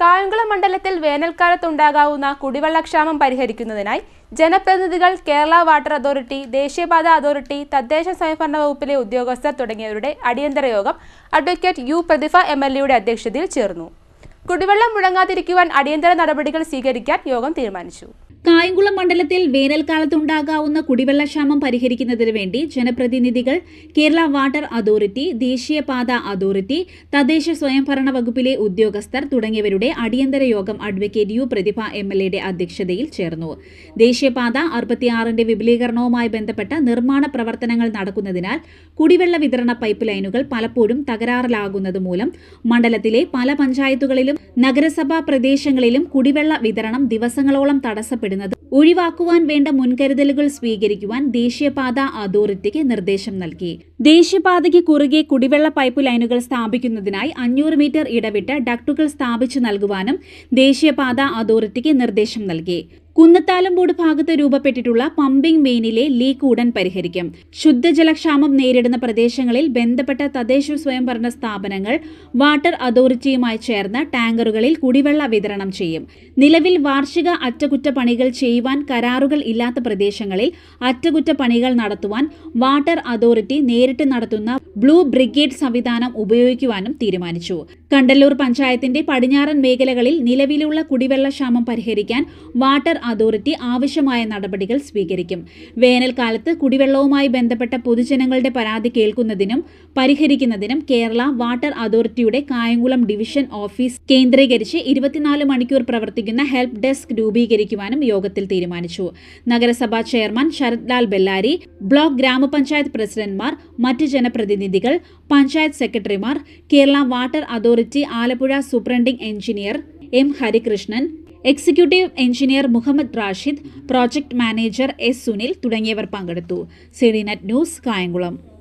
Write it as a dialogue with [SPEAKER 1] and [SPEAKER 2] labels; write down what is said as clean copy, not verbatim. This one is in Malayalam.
[SPEAKER 1] കായംകുളം മണ്ഡലത്തിൽ വേനൽക്കാലത്തുണ്ടാകാവുന്ന കുടിവെള്ളക്ഷാമം പരിഹരിക്കുന്നതിനായി ജനപ്രതിനിധികൾ, കേരള വാട്ടർ അതോറിറ്റി, ദേശീയപാത അതോറിറ്റി, തദ്ദേശ സ്വയംഭരണ വകുപ്പിലെ ഉദ്യോഗസ്ഥർ തുടങ്ങിയവരുടെ അടിയന്തര യോഗം അഡ്വക്കേറ്റ് യു പ്രതിഭ എംഎൽഎയുടെ അധ്യക്ഷതയിൽ ചേർന്നു. കുടിവെള്ളം മുടങ്ങാതിരിക്കുവാൻ അടിയന്തര നടപടികൾ സ്വീകരിക്കാൻ യോഗം തീരുമാനിച്ചു.
[SPEAKER 2] കായംകുളം മണ്ഡലത്തിൽ വേനൽക്കാലത്തുണ്ടാകാവുന്ന കുടിവെള്ളക്ഷാമം പരിഹരിക്കുന്നതിന് വേണ്ടി ജനപ്രതിനിധികൾ, കേരള വാട്ടർ അതോറിറ്റി, ദേശീയപാത അതോറിറ്റി, തദ്ദേശ സ്വയംഭരണ വകുപ്പിലെ ഉദ്യോഗസ്ഥർ തുടങ്ങിയവരുടെ അടിയന്തര യോഗം അഡ്വക്കേറ്റ് യു പ്രതിഭ എംഎൽഎയുടെ അധ്യക്ഷതയിൽ ചേർന്നു. ദേശീയപാത 66ന്റെ വിപുലീകരണവുമായി ബന്ധപ്പെട്ട നിർമ്മാണ പ്രവർത്തനങ്ങൾ നടക്കുന്നതിനാൽ കുടിവെള്ള വിതരണ പൈപ്പ് ലൈനുകൾ പലപ്പോഴും തകരാറിലാകുന്നത് മൂലം മണ്ഡലത്തിലെ പല പഞ്ചായത്തുകളിലും നഗരസഭാ പ്രദേശങ്ങളിലും കുടിവെള്ള വിതരണം ദിവസങ്ങളോളം തടസ്സപ്പെടും. ഒഴിവാക്കുവാൻ വേണ്ട മുൻകരുതലുകൾ സ്വീകരിക്കുവാൻ ദേശീയപാത അതോറിറ്റിക്ക് നിർദ്ദേശം നൽകി. ദേശീയപാതയ്ക്ക് കുറുകെ കുടിവെള്ള പൈപ്പ് ലൈനുകൾ സ്ഥാപിക്കുന്നതിനായി 500 മീറ്റർ ഇടവിട്ട് ഡക്റ്റുകൾ സ്ഥാപിച്ചു നൽകുവാനും ദേശീയപാത അതോറിറ്റിക്ക് നിർദ്ദേശം നൽകി. കുന്നത്താലംപൂട് ഭാഗത്ത് രൂപപ്പെട്ടിട്ടുള്ള പമ്പിംഗ് മെയിനിലെ ലീക്ക് ഉടൻ പരിഹരിക്കും. ശുദ്ധജലക്ഷാമം നേരിടുന്ന പ്രദേശങ്ങളിൽ ബന്ധപ്പെട്ട തദ്ദേശ സ്വയംഭരണ സ്ഥാപനങ്ങൾ വാട്ടർ അതോറിറ്റിയുമായി ചേർന്ന് ടാങ്കറുകളിൽ കുടിവെള്ള വിതരണം ചെയ്യും. നിലവിൽ വാർഷിക അറ്റകുറ്റപ്പണികൾ ചെയ്യുവാൻ കരാറുകൾ ഇല്ലാത്ത പ്രദേശങ്ങളിൽ അറ്റകുറ്റപ്പണികൾ നടത്തുവാൻ വാട്ടർ അതോറിറ്റി നേരിട്ട് നടത്തുന്ന ബ്ലൂ ബ്രിഗേഡ് സംവിധാനം ഉപയോഗിക്കുവാനും തീരുമാനിച്ചു. കണ്ടല്ലൂർ പഞ്ചായത്തിന്റെ പടിഞ്ഞാറൻ മേഖലകളിൽ നിലവിലുള്ള കുടിവെള്ളക്ഷാമം പരിഹരിക്കാൻ വാട്ടർ അതോറിറ്റി ആവശ്യമായ നടപടികൾ സ്വീകരിക്കും. വേനൽക്കാലത്ത് കുടിവെള്ളവുമായി ബന്ധപ്പെട്ട പൊതുജനങ്ങളുടെ പരാതി കേൾക്കുന്നതിനും പരിഹരിക്കുന്നതിനും കേരള വാട്ടർ അതോറിറ്റിയുടെ കായംകുളം ഡിവിഷൻ ഓഫീസ് കേന്ദ്രീകരിച്ച് 24 മണിക്കൂർ പ്രവർത്തിക്കുന്ന ഹെൽപ്പ് ഡെസ്ക് രൂപീകരിക്കുവാനും യോഗത്തിൽ തീരുമാനിച്ചു. നഗരസഭാ ചെയർമാൻ ശരത് ലാൽ ബെല്ലാരി, ബ്ലോക്ക് ഗ്രാമപഞ്ചായത്ത് പ്രസിഡന്റ്മാർ, മറ്റ് ജനപ്രതിനിധികൾ, പഞ്ചായത്ത് സെക്രട്ടറിമാർ, Kerala water authority Alappuzha superintending engineer M Harikrishnan, executive engineer Muhammad Rashid, project manager S Sunil തുടങ്ങിയവർ പങ്കെടുത്തു. സിഡിനെറ്റ് ന്യൂസ്, കായംകുളം.